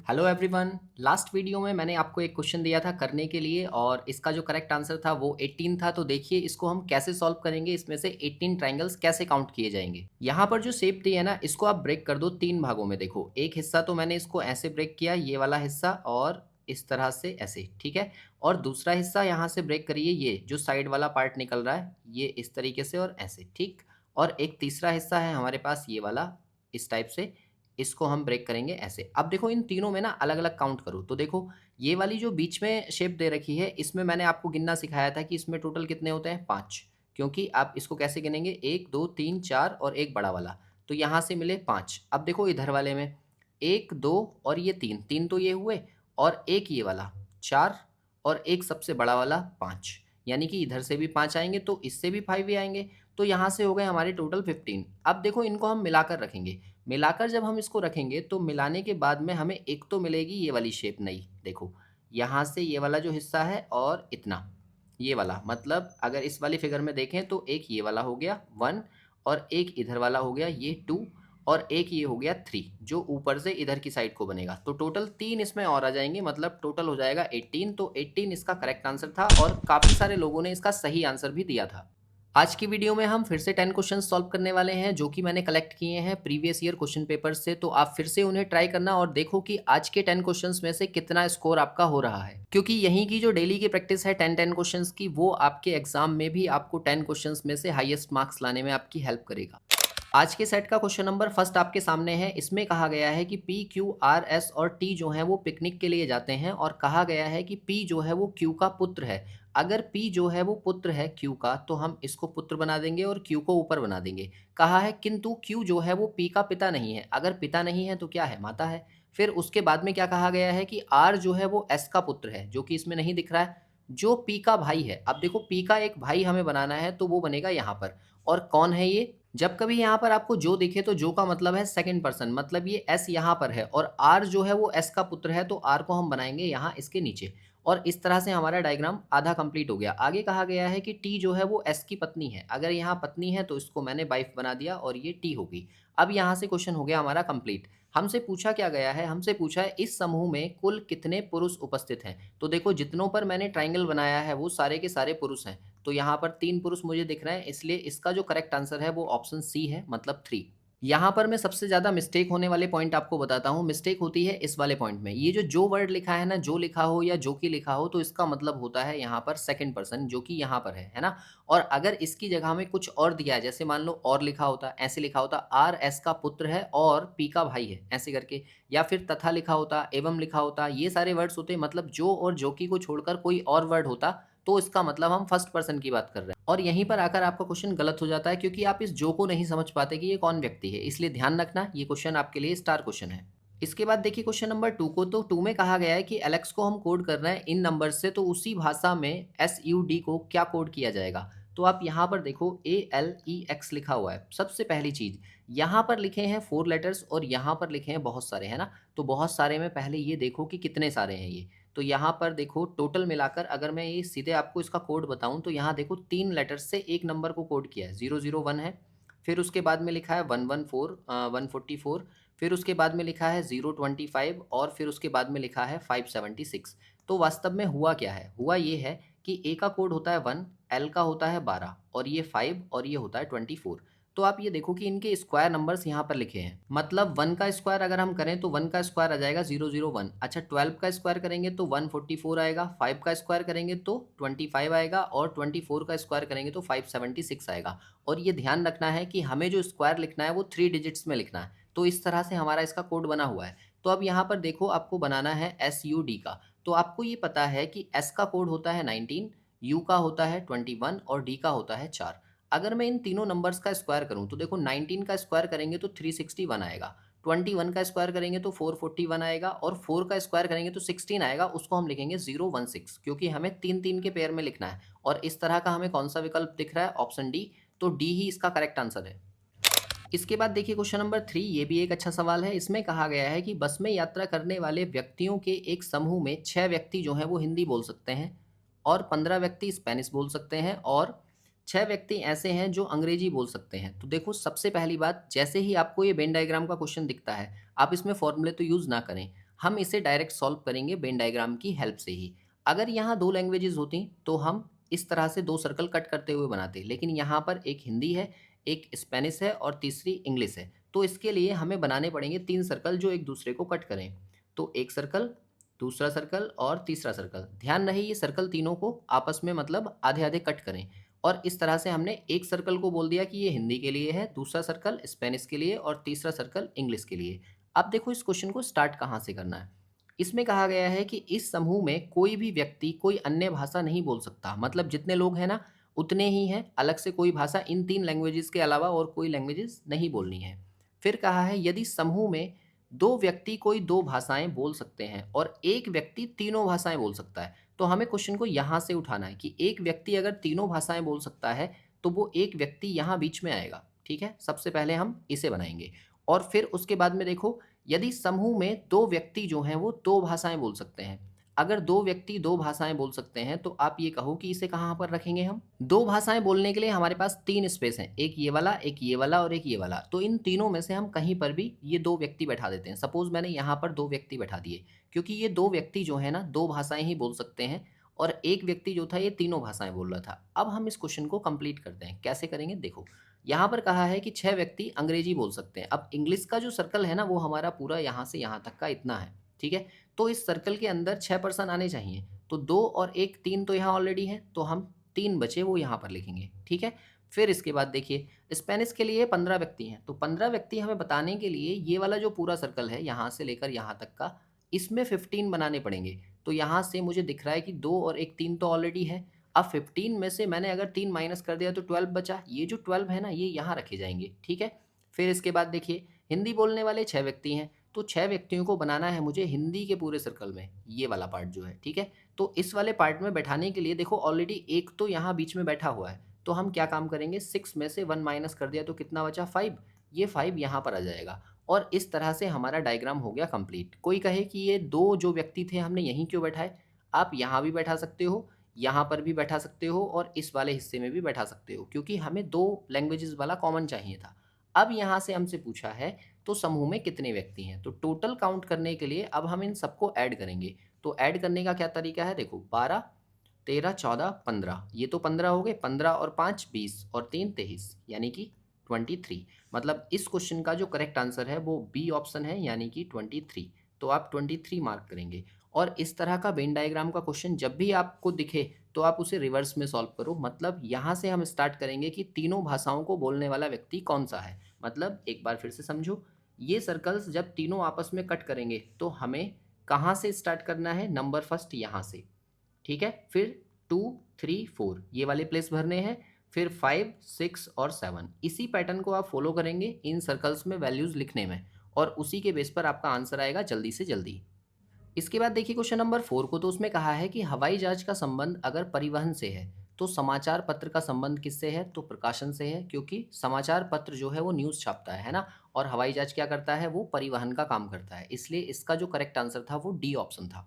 Hello everyone. Last video में मैंने आपको एक क्वेश्चन दिया था करने के लिए और इसका जो करेक्ट आंसर था वो 18 था। तो देखिए इसको हम कैसे सॉल्व करेंगे, इसमें से 18 ट्रायंगल्स कैसे काउंट किए जाएंगे। यहाँ पर जो शेप दी है ना, इसको आप ब्रेक कर दो तीन भागों में। देखो एक हिस्सा तो मैंने इसको ऐसे ब्रेक किया, ये वाला हिस्सा, और इस तरह से ऐसे, ठीक है। और दूसरा हिस्सा यहाँ से ब्रेक करिए, ये जो साइड वाला पार्ट निकल रहा है ये इस तरीके से और ऐसे, ठीक। और एक तीसरा हिस्सा है हमारे पास ये वाला, इस टाइप से, इसको हम ब्रेक करेंगे ऐसे। अब देखो इन तीनों में ना अलग-अलग काउंट करो, तो देखो ये वाली जो बीच में शेप दे रखी है, इसमें मैंने आपको गिनना सिखाया था कि इसमें टोटल कितने होते हैं, 5। क्योंकि आप इसको कैसे गिनेंगे, 1, 2, 3, 4 और एक बड़ा वाला, तो यहाँ से मिले 5। अब देखो इधर वाले में 1, 2 और ये 3, 3 तो ये हुए, और एक ये वाला 4 और एक सबसे बड़ा वाला 5, यानी कि इधर से भी 5 आएँगे तो इससे भी 5 ही आएँगे, तो यहाँ से हो गए हमारे टोटल 15। अब देखो इनको हम मिलाकर रखेंगे। मिलाकर जब हम इसको रखेंगे तो मिलाने के बाद में हमें एक तो मिलेगी ये वाली शेप नई। देखो यहाँ से ये वाला जो हिस्सा है और इतना, ये वाला, मतलब अगर इस वाली फिगर में देखें तो एक ये वाला हो गया 1, और एक इधर वाला हो गया ये 2, और एक ये हो गया 3 जो ऊपर से इधर की साइड को बनेगा। तो टोटल 3 इसमें और आ जाएंगे, मतलब टोटल हो जाएगा 18। तो 18 इसका करेक्ट आंसर था और काफ़ी सारे लोगों ने इसका सही आंसर भी दिया था। आज की वीडियो में हम फिर से 10 क्वेश्चन सॉल्व करने वाले हैं जो कि मैंने कलेक्ट किए हैं प्रीवियस ईयर क्वेश्चन पेपर से। तो आप फिर से उन्हें ट्राई करना और देखो कि आज के 10 क्वेश्चंस में से कितना स्कोर आपका हो रहा है, क्योंकि यहीं की जो डेली की प्रैक्टिस है 10-10 क्वेश्चंस की, वो आपके एग्जाम में भी आपको 10 क्वेश्चंस में से हाईएस्ट मार्क्स लाने में आपकी हेल्प करेगा। आज के सेट का क्वेश्चन नंबर फर्स्ट आपके सामने है। इसमें कहा गया है कि पी, क्यू, आर, एस और टी जो है वो पिकनिक के लिए जाते हैं, और कहा गया है कि पी जो है वो क्यू का पुत्र है। अगर पी जो है वो पुत्र है क्यू का, तो हम इसको पुत्र बना देंगे और क्यू को ऊपर बना देंगे। कहा है किंतु क्यू जो है वो पी का पिता नहीं है। अगर पिता नहीं है तो क्या है, माता है। फिर उसके बाद में क्या कहा गया है कि आर जो है वो एस का पुत्र है, जो कि इसमें नहीं दिख रहा है, जो पी का भाई है। अब देखो पी का एक भाई हमें बनाना है, तो वो बनेगा यहाँ पर। और कौन है ये? जब कभी यहाँ पर आपको जो दिखे तो जो का मतलब है सेकंड पर्सन, मतलब ये एस यहाँ पर है और आर जो है वो एस का पुत्र है, तो आर को हम बनाएंगे यहाँ इसके नीचे। और इस तरह से हमारा डायग्राम आधा कंप्लीट हो गया। आगे कहा गया है कि टी जो है वो एस की पत्नी है। अगर यहाँ पत्नी है तो इसको मैंने वाइफ बना दिया और ये टी होगी। अब यहाँ से क्वेश्चन हो गया हमारा कंप्लीट। हमसे पूछा क्या गया है, हमसे पूछा है इस समूह में कुल कितने पुरुष उपस्थित हैं। तो देखो जितनों पर मैंने ट्राइंगल बनाया है वो सारे के सारे पुरुष हैं। तो यहाँ पर 3 पुरुष मुझे दिख रहे हैं, इसलिए इसका जो करेक्ट आंसर है वो ऑप्शन सी है, मतलब 3। यहाँ पर मैं सबसे ज़्यादा मिस्टेक होने वाले पॉइंट आपको बताता हूँ। मिस्टेक होती है इस वाले पॉइंट में। ये जो वर्ड लिखा है ना, जो लिखा हो या जो कि लिखा हो, तो इसका मतलब होता है यहाँ पर सेकंड पर्सन, जो कि यहाँ पर है ना। और अगर इसकी जगह में कुछ और दिया है, जैसे मान लो और लिखा होता, ऐसे लिखा होता आर एस का पुत्र है और पी का भाई है, ऐसे करके, या फिर तथा लिखा होता, एवं लिखा होता, ये सारे वर्ड्स होते, मतलब जो और जो की को छोड़कर कोई और वर्ड होता, तो इसका मतलब हम फर्स्ट पर्सन की बात कर रहे हैं। और यहीं पर आकर आपका क्वेश्चन गलत हो जाता है, क्योंकि आप इस जो को नहीं समझ पाते कि ये कौन व्यक्ति है। इसलिए ध्यान रखना, ये क्वेश्चन आपके लिए स्टार क्वेश्चन है। इसके बाद देखिए क्वेश्चन नंबर 2 को। तो 2 में कहा गया है कि एलेक्स को हम कोड कर रहे हैं इन नंबर से, तो उसी भाषा में एस यू डी को क्या कोड किया जाएगा। तो आप यहाँ पर देखो ALEX लिखा हुआ है। सबसे पहली चीज़, यहाँ पर लिखे हैं 4 लेटर्स और यहाँ पर लिखे हैं बहुत सारे, है ना। तो बहुत सारे में पहले ये देखो कि कितने सारे हैं ये। तो यहाँ पर देखो टोटल मिलाकर, अगर मैं ये सीधे आपको इसका कोड बताऊँ, तो यहाँ देखो 3 लेटर्स से एक नंबर को कोड किया है। 001 है, फिर उसके बाद में लिखा है 144, फिर उसके बाद में लिखा है 025 और फिर उसके बाद में लिखा है 576। तो वास्तव में हुआ क्या है, हुआ ये है कि ए का कोड होता है 1, एल का होता है 12 और ये 5 और ये होता है 24। तो आप ये देखो कि इनके स्क्वायर नंबर्स यहाँ पर लिखे हैं, मतलब 1 का स्क्वायर अगर हम करें तो 1 का स्क्वायर आ जाएगा 001। अच्छा 12 का स्क्वायर करेंगे तो 144 आएगा, 5 का स्क्वायर करेंगे तो 25 आएगा और 24 का स्क्वायर करेंगे तो 576 आएगा। और ये ध्यान रखना है कि हमें जो स्क्वायर लिखना है वो 3 डिजिट्स में लिखना है। तो इस तरह से हमारा इसका कोड बना हुआ है। तो अब यहाँ पर देखो आपको बनाना है SUD का। तो आपको ये पता है कि S का कोड होता है 19, U का होता है 21 और D का होता है 4। अगर मैं इन तीनों नंबर्स का स्क्वायर करूं तो देखो 19 का स्क्वायर करेंगे तो 361 आएगा, 21 का स्क्वायर करेंगे तो 441 आएगा और 4 का स्क्वायर करेंगे तो 16 आएगा। उसको हम लिखेंगे 016, क्योंकि हमें 3-3 के पेयर में लिखना है। और इस तरह का हमें कौन सा विकल्प दिख रहा है, ऑप्शन डी। तो डी ही इसका करेक्ट आंसर है। इसके बाद देखिए क्वेश्चन नंबर 3, ये भी एक अच्छा सवाल है। इसमें कहा गया है कि बस में यात्रा करने वाले व्यक्तियों के एक समूह में 6 व्यक्ति जो हैं वो हिंदी बोल सकते हैं और 15 व्यक्ति स्पेनिश बोल सकते हैं और 6 व्यक्ति ऐसे हैं जो अंग्रेजी बोल सकते हैं। तो देखो सबसे पहली बात, जैसे ही आपको ये वेन डायग्राम का क्वेश्चन दिखता है, आप इसमें फॉर्मूले तो यूज़ ना करें। हम इसे डायरेक्ट सॉल्व करेंगे वेन डायग्राम की हेल्प से ही। अगर यहाँ 2 लैंग्वेजेज़ होती तो हम इस तरह से 2 सर्कल कट करते हुए बनाते, लेकिन यहाँ पर एक हिंदी है, एक स्पेनिश है और तीसरी इंग्लिश है। तो इसके लिए हमें बनाने पड़ेंगे 3 सर्कल जो एक दूसरे को कट करें। तो एक सर्कल, दूसरा सर्कल और तीसरा सर्कल। ध्यान रहे ये सर्कल तीनों को आपस में मतलब आधे-आधे कट करें। और इस तरह से हमने एक सर्कल को बोल दिया कि ये हिंदी के लिए है, दूसरा सर्कल स्पेनिश के लिए और तीसरा सर्कल इंग्लिश के लिए। अब देखो इस क्वेश्चन को स्टार्ट कहाँ से करना है। इसमें कहा गया है कि इस समूह में कोई भी व्यक्ति कोई अन्य भाषा नहीं बोल सकता। मतलब जितने लोग हैं ना उतने ही हैं, अलग से कोई भाषा इन 3 लैंग्वेजेज़ के अलावा और कोई लैंग्वेजेज़ नहीं बोलनी है। फिर कहा है यदि समूह में 2 व्यक्ति कोई 2 भाषाएँ बोल सकते हैं और 1 व्यक्ति तीनों भाषाएँ बोल सकता है। तो हमें क्वेश्चन को यहाँ से उठाना है कि एक व्यक्ति अगर तीनों भाषाएँ बोल सकता है, तो वो एक व्यक्ति यहाँ बीच में आएगा, ठीक है? सबसे पहले हम इसे बनाएँगे और फिर उसके बाद में देखो, यदि समूह में 2 व्यक्ति जो हैं वो 2 भाषाएँ बोल सकते हैं। अगर 2 व्यक्ति 2 भाषाएँ बोल सकते हैं, तो आप ये कहो कि इसे कहाँ पर रखेंगे हम? 2 भाषाएँ बोलने के लिए हमारे पास 3 स्पेस हैं, एक ये वाला और एक ये वाला। तो इन तीनों में से हम कहीं पर भी ये 2 व्यक्ति बैठा देते हैं। सपोज़ मैंने यहाँ पर 2 व्यक्ति बैठा दिए, क्योंकि ये 2 व्यक्ति जो हैं ना 2 भाषाएँ ही बोल सकते हैं और एक व्यक्ति जो था ये तीनों भाषाएँ बोल रहा था। अब हम इस क्वेश्चन को कंप्लीट करते हैं। कैसे करेंगे देखो, यहाँ पर कहा है कि 6 व्यक्ति अंग्रेजी बोल सकते हैं। अब इंग्लिश का जो सर्कल है ना वो हमारा पूरा यहाँ से यहाँ तक का इतना है, ठीक है? तो इस सर्कल के अंदर 6 पर्सन आने चाहिए। तो 2 और 1 3 तो यहाँ ऑलरेडी हैं, तो हम 3 बचे वो यहाँ पर लिखेंगे, ठीक है? फिर इसके बाद देखिए स्पेनिश के लिए 15 व्यक्ति हैं, तो 15 व्यक्ति हमें बताने के लिए ये वाला जो पूरा सर्कल है यहाँ से लेकर यहाँ तक का, इसमें 15 बनाने पड़ेंगे। तो यहाँ से मुझे दिख रहा है कि 2 और 1 3 तो ऑलरेडी है। अब 15 में से मैंने अगर 3 माइनस कर दिया तो 12 बचा। ये जो 12 है ना ये यहाँ रखे जाएँगे, ठीक है? फिर इसके बाद देखिए हिंदी बोलने वाले 6 व्यक्ति हैं, तो 6 व्यक्तियों को बनाना है मुझे हिंदी के पूरे सर्कल में, ये वाला पार्ट जो है, ठीक है? तो इस वाले पार्ट में बैठाने के लिए देखो ऑलरेडी एक तो यहाँ बीच में बैठा हुआ है, तो हम क्या काम करेंगे 6 में से 1 माइनस कर दिया तो कितना बचा 5, ये 5 यहाँ पर आ जाएगा और इस तरह से हमारा डायग्राम हो गया कंप्लीट। कोई कहे कि ये 2 जो व्यक्ति थे हमने यहीं क्यों बैठाए? आप यहाँ भी बैठा सकते हो, यहाँ पर भी बैठा सकते हो और इस वाले हिस्से में भी बैठा सकते हो, क्योंकि हमें 2 लैंग्वेजेज़ वाला कॉमन चाहिए था। अब यहाँ से हमसे पूछा है तो समूह में कितने व्यक्ति हैं? तो टोटल काउंट करने के लिए अब हम इन सबको ऐड करेंगे। तो ऐड करने का क्या तरीका है? देखो 12, 13, 14, 15, ये तो 15 हो गए, 15 और 5 20 और 3 23 यानी कि 23। मतलब इस क्वेश्चन का जो करेक्ट आंसर है वो बी ऑप्शन है यानी कि 23। तो आप 23 मार्क करेंगे। और इस तरह का वेन डायग्राम का क्वेश्चन जब भी आपको दिखे तो आप उसे रिवर्स में सॉल्व करो। मतलब यहाँ से हम स्टार्ट करेंगे कि तीनों भाषाओं को बोलने वाला व्यक्ति कौन सा है। मतलब एक बार फिर से समझो, ये सर्कल्स जब तीनों आपस में कट करेंगे तो हमें कहाँ से स्टार्ट करना है? नंबर फर्स्ट यहाँ से, ठीक है? फिर 2 3 4 ये वाले प्लेस भरने हैं, फिर 5 6 और 7। इसी पैटर्न को आप फॉलो करेंगे इन सर्कल्स में वैल्यूज़ लिखने में और उसी के बेस पर आपका आंसर आएगा जल्दी से जल्दी। इसके बाद देखिए क्वेश्चन नंबर 4 को, तो उसमें कहा है कि हवाई जहाज का संबंध अगर परिवहन से है तो समाचार पत्र का संबंध किससे है? तो प्रकाशन से है, क्योंकि समाचार पत्र जो है वो न्यूज़ छापता है ना? और हवाई जहाज क्या करता है? वो परिवहन का काम करता है। इसलिए इसका जो करेक्ट आंसर था वो डी ऑप्शन था।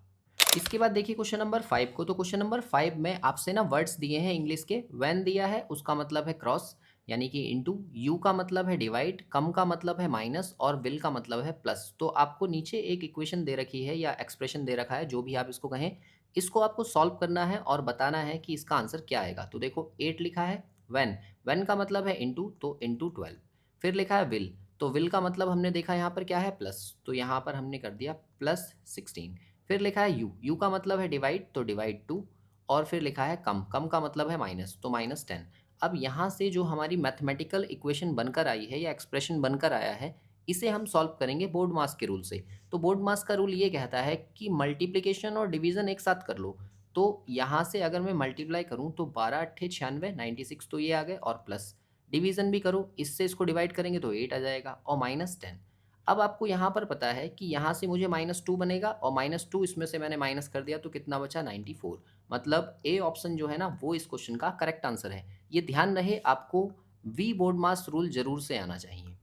इसके बाद देखिए क्वेश्चन नंबर 5 को, तो क्वेश्चन नंबर 5 में आपसे ना वर्ड्स दिए हैं इंग्लिश के। व्हेन दिया है उसका मतलब है क्रॉस यानी कि इनटू, यू का मतलब है डिवाइड, कम का मतलब है माइनस और विल का मतलब है प्लस। तो आपको नीचे एक इक्वेशन दे रखी है या एक्सप्रेशन दे रखा है, जो भी आप इसको कहें, इसको आपको सॉल्व करना है और बताना है कि इसका आंसर क्या आएगा। तो देखो 8 लिखा है, व्हेन, व्हेन का मतलब है इनटू, तो इनटू 12। फिर लिखा है विल, तो विल का मतलब हमने देखा यहाँ पर क्या है प्लस, तो यहाँ पर हमने कर दिया प्लस 16। फिर लिखा है यू, यू का मतलब है डिवाइड, तो डिवाइड 2। और फिर लिखा है कम, कम का मतलब है माइनस, तो माइनस 10। अब यहाँ से जो हमारी मैथमेटिकल इक्वेशन बनकर आई है या एक्सप्रेशन बनकर आया है, इसे हम सॉल्व करेंगे बोर्ड मास के रूल से। तो बोर्ड मास का रूल ये कहता है कि मल्टीप्लिकेशन और डिवीज़न एक साथ कर लो। तो यहाँ से अगर मैं मल्टीप्लाई करूँ तो 12 अट्ठे 96, 96 तो ये आ गए और प्लस डिवीज़न भी करो, इससे इसको डिवाइड करेंगे तो 8 आ जाएगा और माइनस 10। अब आपको यहाँ पर पता है कि यहाँ से मुझे -2 बनेगा और -2 इसमें से मैंने माइनस कर दिया तो कितना बचा 94। मतलब ए ऑप्शन जो है ना वो इस क्वेश्चन का करेक्ट आंसर है। ये ध्यान रहे आपको वी बोर्ड मास रूल जरूर से आना चाहिए,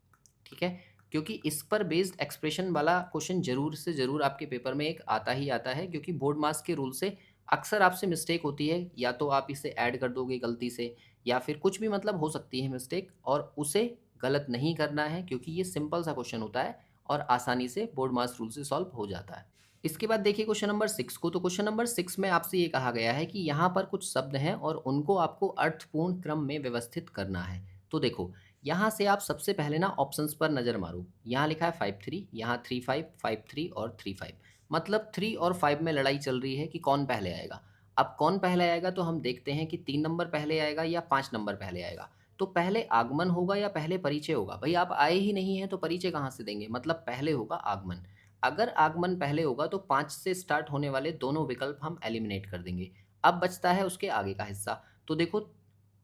ठीक है? क्योंकि इस पर बेस्ड एक्सप्रेशन वाला क्वेश्चन जरूर से ज़रूर आपके पेपर में एक आता ही आता है, क्योंकि बोर्ड मास के रूल से अक्सर आपसे मिस्टेक होती है, या तो आप इसे ऐड कर दोगे गलती से या फिर कुछ भी मतलब हो सकती है मिस्टेक, और उसे गलत नहीं करना है क्योंकि ये सिंपल सा क्वेश्चन होता है और आसानी से बोर्ड मास रूल से सॉल्व हो जाता है। इसके बाद देखिए क्वेश्चन नंबर 6 को। तो क्वेश्चन नंबर 6 में आपसे ये कहा गया है कि यहाँ पर कुछ शब्द हैं और उनको आपको अर्थपूर्ण क्रम में व्यवस्थित करना है। तो देखो, यहाँ से आप सबसे पहले ना ऑप्शंस पर नज़र मारो। यहाँ लिखा है 5-3, यहाँ 3-5, 5-3 और 3-5। मतलब 3 और 5 में लड़ाई चल रही है कि कौन पहले आएगा। अब कौन पहले आएगा तो हम देखते हैं कि 3 नंबर पहले आएगा या 5 नंबर पहले आएगा। तो पहले आगमन होगा या पहले परिचय होगा? भई आप आए ही नहीं हैं तो परिचय कहाँ से देंगे? मतलब पहले होगा आगमन। अगर आगमन पहले होगा तो 5 से स्टार्ट होने वाले दोनों विकल्प हम एलिमिनेट कर देंगे। अब बचता है उसके आगे का हिस्सा। तो देखो,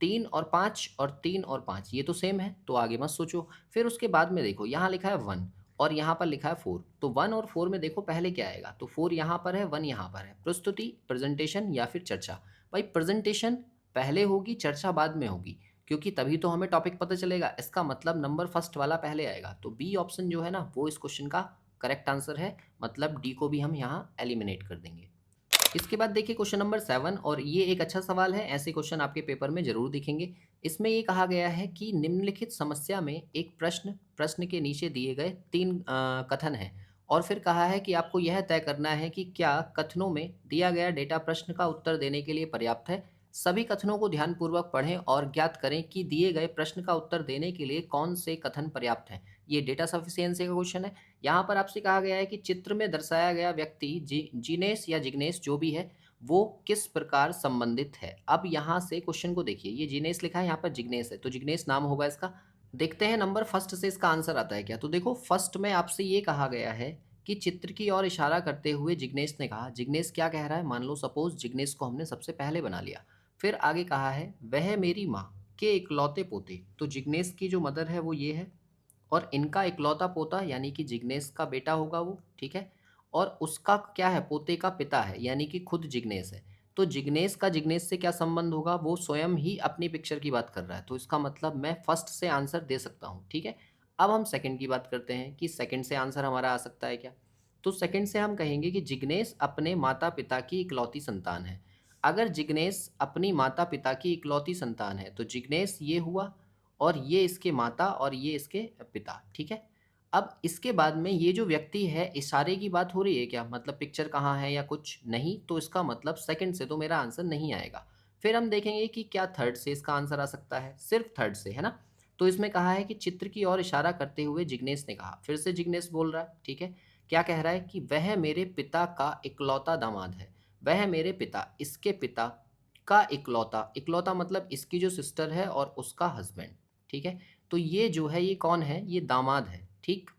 3 और 5 और 3 और 5 ये तो सेम है, तो आगे मत सोचो। फिर उसके बाद में देखो, यहाँ लिखा है 1 और यहाँ पर लिखा है 4। तो 1 और 4 में देखो पहले क्या आएगा? तो 4 यहाँ पर है, 1 यहाँ पर है। प्रस्तुति, प्रेज़ेंटेशन या फिर चर्चा? भाई प्रेज़ेंटेशन पहले होगी, चर्चा बाद में होगी, क्योंकि तभी तो हमें टॉपिक पता चलेगा। इसका मतलब नंबर फर्स्ट वाला पहले आएगा। तो बी ऑप्शन जो है ना, वो इस क्वेश्चन का करेक्ट आंसर है। मतलब डी को भी हम यहाँ एलिमिनेट कर देंगे। इसके बाद देखिए क्वेश्चन नंबर 7, और ये एक अच्छा सवाल है, ऐसे क्वेश्चन आपके पेपर में ज़रूर दिखेंगे। इसमें ये कहा गया है कि निम्नलिखित समस्या में एक प्रश्न के नीचे दिए गए 3 कथन हैं, और फिर कहा है कि आपको यह तय करना है कि क्या कथनों में दिया गया डेटा प्रश्न का उत्तर देने के लिए पर्याप्त है। सभी कथनों को ध्यानपूर्वक पढ़ें और ज्ञात करें कि दिए गए प्रश्न का उत्तर देने के लिए कौन से कथन पर्याप्त हैं। ये डेटा सफिशिएंसी का क्वेश्चन है। यहाँ पर आपसे कहा गया है कि चित्र में दर्शाया गया व्यक्ति जिनेश या जिग्नेश जो भी है, वो किस प्रकार संबंधित है। अब यहाँ से क्वेश्चन को देखिए, ये जिनेश लिखा है, यहाँ पर जिग्नेश है, तो जिग्नेश नाम होगा इसका। देखते हैं नंबर फर्स्ट से इसका आंसर आता है क्या। तो देखो, फर्स्ट में आपसे ये कहा गया है कि चित्र की ओर इशारा करते हुए जिग्नेश ने कहा। जिग्नेश क्या कह रहा है? मान लो सपोज जिग्नेश को हमने सबसे पहले बना लिया। फिर आगे कहा है वह मेरी माँ के इकलौते पोते। तो जिग्नेश की जो मदर है वो ये है, और इनका इकलौता पोता यानी कि जिग्नेश का बेटा होगा वो, ठीक है। और उसका क्या है? पोते का पिता है, यानी कि खुद जिग्नेश है। तो जिग्नेश का जिग्नेश से क्या संबंध होगा? वो स्वयं ही अपनी पिक्चर की बात कर रहा है, तो इसका मतलब मैं फर्स्ट से आंसर दे सकता हूँ, ठीक है। अब हम सेकंड की बात करते हैं कि सेकंड से आंसर हमारा आ सकता है क्या। तो सेकंड से हम कहेंगे कि जिग्नेश अपने माता पिता की इकलौती संतान है। अगर जिग्नेश अपनी माता पिता की इकलौती संतान है तो जिग्नेश ये हुआ, और ये इसके माता और ये इसके पिता, ठीक है। अब इसके बाद में ये जो व्यक्ति है, इशारे की बात हो रही है क्या? मतलब पिक्चर कहाँ है या कुछ नहीं, तो इसका मतलब सेकंड से तो मेरा आंसर नहीं आएगा। फिर हम देखेंगे कि क्या थर्ड से इसका आंसर आ सकता है, सिर्फ थर्ड से, है ना। तो इसमें कहा है कि चित्र की ओर इशारा करते हुए जिग्नेश ने कहा। फिर से जिग्नेश बोल रहा है, ठीक है। क्या कह रहा है? कि वह मेरे पिता का इकलौता दामाद है। वह मेरे पिता, इसके पिता का इकलौता, इकलौता मतलब इसकी जो सिस्टर है और उसका हस्बैंड, ठीक है। तो ये जो है, ये कौन है? ये दामाद है, ठीक।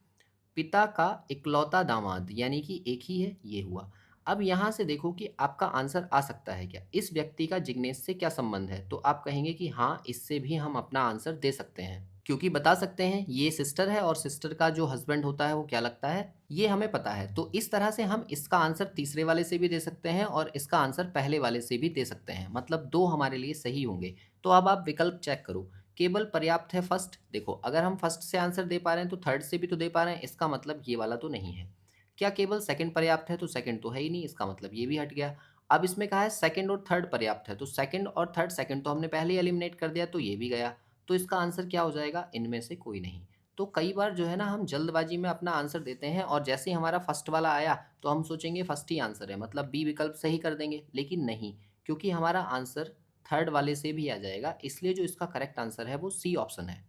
पिता का इकलौता दामाद यानी कि एक ही है, ये हुआ। अब यहाँ से देखो कि आपका आंसर आ सकता है क्या। इस व्यक्ति का जिग्नेश से क्या संबंध है? तो आप कहेंगे कि हाँ, इससे भी हम अपना आंसर दे सकते हैं, क्योंकि बता सकते हैं ये सिस्टर है और सिस्टर का जो हस्बैंड होता है वो क्या लगता है, ये हमें पता है। तो इस तरह से हम इसका आंसर तीसरे वाले से भी दे सकते हैं और इसका आंसर पहले वाले से भी दे सकते हैं। मतलब दो हमारे लिए सही होंगे। तो अब आप विकल्प चेक करो। केवल पर्याप्त है फर्स्ट। देखो, अगर हम फर्स्ट से आंसर दे पा रहे हैं तो थर्ड से भी तो दे पा रहे हैं, इसका मतलब ये वाला तो नहीं है। क्या केवल सेकंड पर्याप्त है? तो सेकंड तो है ही नहीं, इसका मतलब ये भी हट गया। अब इसमें कहा है सेकंड और थर्ड पर्याप्त है, तो सेकंड और थर्ड, सेकंड तो हमने पहले ही एलिमिनेट कर दिया, तो ये भी गया। तो इसका आंसर क्या हो जाएगा? इनमें से कोई नहीं। तो कई बार जो है ना, हम जल्दबाजी में अपना आंसर देते हैं और जैसे ही हमारा फर्स्ट वाला आया तो हम सोचेंगे फर्स्ट ही आंसर है, मतलब बी विकल्प सही कर देंगे, लेकिन नहीं, क्योंकि हमारा आंसर थर्ड वाले से भी आ जाएगा। इसलिए जो इसका करेक्ट आंसर है वो सी ऑप्शन है।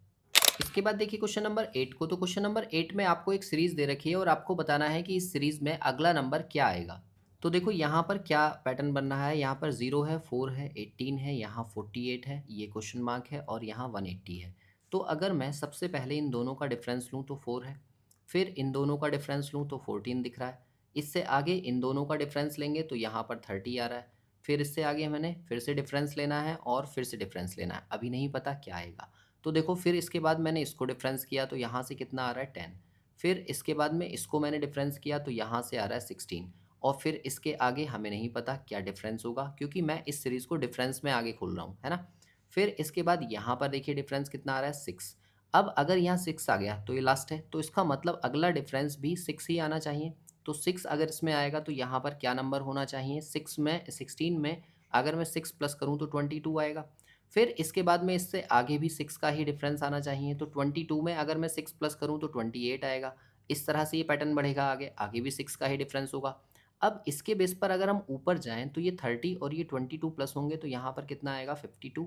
इसके बाद देखिए क्वेश्चन नंबर 8 को। तो क्वेश्चन नंबर 8 में आपको एक सीरीज दे रखी है और आपको बताना है कि इस सीरीज में अगला नंबर क्या आएगा। तो देखो यहाँ पर क्या पैटर्न बन रहा है। यहाँ पर 0 है, 4 है, 18 है, यहाँ 48 है, ये क्वेश्चन मार्क है, और यहाँ 180 है। तो अगर मैं सबसे पहले इन दोनों का डिफरेंस लूँ तो 4 है, फिर इन दोनों का डिफरेंस लूँ तो 14 दिख रहा है। इससे आगे इन दोनों का डिफरेंस लेंगे तो यहाँ पर 30 आ रहा है। फिर इससे आगे मैंने फिर से डिफरेंस लेना है और फिर से डिफरेंस लेना है, अभी नहीं पता क्या आएगा। तो देखो, फिर इसके बाद मैंने इसको डिफरेंस किया तो यहाँ से कितना आ रहा है? 10। फिर इसके बाद में इसको मैंने डिफरेंस किया तो यहाँ से आ रहा है 16। और फिर इसके आगे हमें नहीं पता क्या डिफरेंस होगा, क्योंकि मैं इस सीरीज़ को डिफरेंस में आगे खोल रहा हूँ, है ना। फिर इसके बाद यहाँ पर देखिए डिफरेंस कितना आ रहा है? 6। अब अगर यहाँ 6 आ गया तो ये लास्ट है, तो इसका मतलब अगला डिफरेंस भी 6 ही आना चाहिए। तो 6 अगर इसमें आएगा तो यहाँ पर क्या नंबर होना चाहिए? 16 में अगर मैं 6 प्लस करूँ तो 22 आएगा। फिर इसके बाद में इससे आगे भी 6 का ही डिफरेंस आना चाहिए, तो 22 में अगर मैं 6 प्लस करूँ तो 28 आएगा। इस तरह से ये पैटर्न बढ़ेगा, आगे आगे भी 6 का ही डिफरेंस होगा। अब इसके बेस पर अगर हम ऊपर जाएँ तो ये 30 और ये 22 प्लस होंगे तो यहाँ पर कितना आएगा 52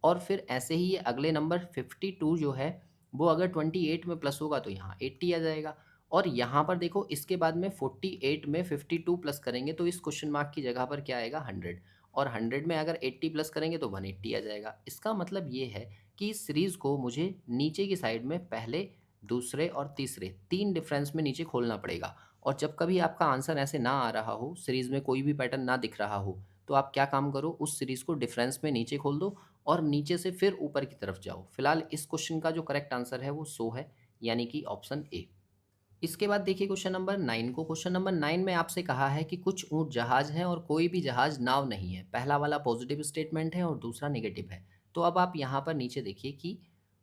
और फिर ऐसे ही ये अगले नंबर 52 जो है वो अगर 28 में प्लस होगा तो यहाँ 80 आ जाएगा और यहाँ पर देखो इसके बाद में 48 में 52 प्लस करेंगे तो इस क्वेश्चन मार्क की जगह पर क्या आएगा 100 और 100 में अगर 80 प्लस करेंगे तो 180 आ जाएगा। इसका मतलब ये है कि इस सीरीज़ को मुझे नीचे की साइड में पहले, दूसरे और तीसरे 3 डिफरेंस में नीचे खोलना पड़ेगा और जब कभी आपका आंसर ऐसे ना आ रहा हो, सीरीज़ में कोई भी पैटर्न ना दिख रहा हो, तो आप क्या काम करो उस सीरीज़ को डिफरेंस में नीचे खोल दो और नीचे से फिर ऊपर की तरफ जाओ। फिलहाल इस क्वेश्चन का जो करेक्ट आंसर है वो 100 है, यानी कि ऑप्शन ए। इसके बाद देखिए क्वेश्चन नंबर 9 को। क्वेश्चन नंबर 9 में आपसे कहा है कि कुछ ऊँट जहाज हैं और कोई भी जहाज नाव नहीं है। पहला वाला पॉजिटिव स्टेटमेंट है और दूसरा नेगेटिव है। तो अब आप यहाँ पर नीचे देखिए कि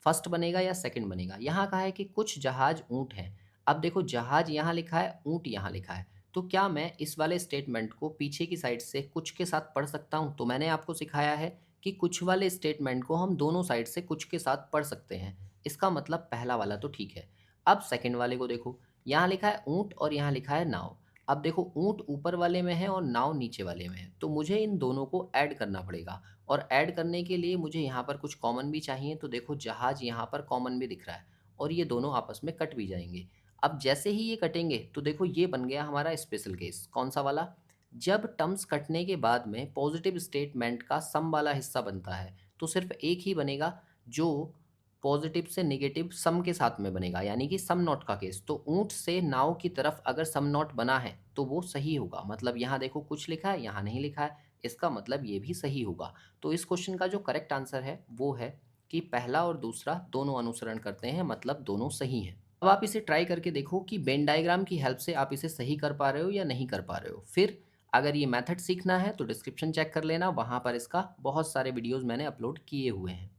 फर्स्ट बनेगा या सेकंड बनेगा। यहाँ कहा है कि कुछ जहाज ऊँट हैं। अब देखो जहाज यहाँ लिखा है, ऊँट यहाँ लिखा है। तो क्या मैं इस वाले स्टेटमेंट को पीछे की साइड से कुछ के साथ पढ़ सकता हूँ? तो मैंने आपको सिखाया है कि कुछ वाले स्टेटमेंट को हम दोनों साइड से कुछ के साथ पढ़ सकते हैं। इसका मतलब पहला वाला तो ठीक है। अब सेकंड वाले को देखो, यहाँ लिखा है ऊँट और यहाँ लिखा है नाव। अब देखो ऊँट ऊपर वाले में है और नाव नीचे वाले में है, तो मुझे इन दोनों को ऐड करना पड़ेगा और ऐड करने के लिए मुझे यहाँ पर कुछ कॉमन भी चाहिए। तो देखो जहाज यहाँ पर कॉमन भी दिख रहा है और ये दोनों आपस में कट भी जाएंगे। अब जैसे ही ये कटेंगे तो देखो ये बन गया हमारा स्पेशल केस। कौन सा वाला? जब टर्म्स कटने के बाद में पॉजिटिव स्टेटमेंट का सम वाला हिस्सा बनता है तो सिर्फ एक ही बनेगा जो पॉजिटिव से नेगेटिव सम के साथ में बनेगा, यानी कि सम नॉट का केस। तो ऊँट से नाव की तरफ अगर सम नॉट बना है तो वो सही होगा। मतलब यहाँ देखो कुछ लिखा है, यहाँ नहीं लिखा है, इसका मतलब ये भी सही होगा। तो इस क्वेश्चन का जो करेक्ट आंसर है वो है कि पहला और दूसरा दोनों अनुसरण करते हैं, मतलब दोनों सही हैं। अब आप इसे ट्राई करके देखो कि वेन डायग्राम की हेल्प से आप इसे सही कर पा रहे हो या नहीं कर पा रहे हो। फिर अगर ये मेथड सीखना है तो डिस्क्रिप्शन चेक कर लेना, वहाँ पर इसका बहुत सारे वीडियोज़ मैंने अपलोड किए हुए हैं।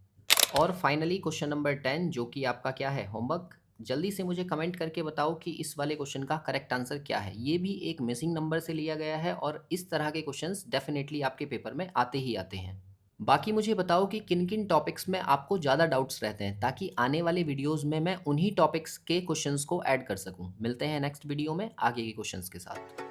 और फाइनली क्वेश्चन नंबर 10 जो कि आपका क्या है होमवर्क। जल्दी से मुझे कमेंट करके बताओ कि इस वाले क्वेश्चन का करेक्ट आंसर क्या है। ये भी एक मिसिंग नंबर से लिया गया है और इस तरह के क्वेश्चंस डेफिनेटली आपके पेपर में आते ही आते हैं। बाकी मुझे बताओ कि किन किन टॉपिक्स में आपको ज़्यादा डाउट्स रहते हैं ताकि आने वाले वीडियोस में मैं उन्हीं टॉपिक्स के क्वेश्चंस को ऐड कर सकूं। मिलते हैं नेक्स्ट वीडियो में आगे के क्वेश्चंस के साथ।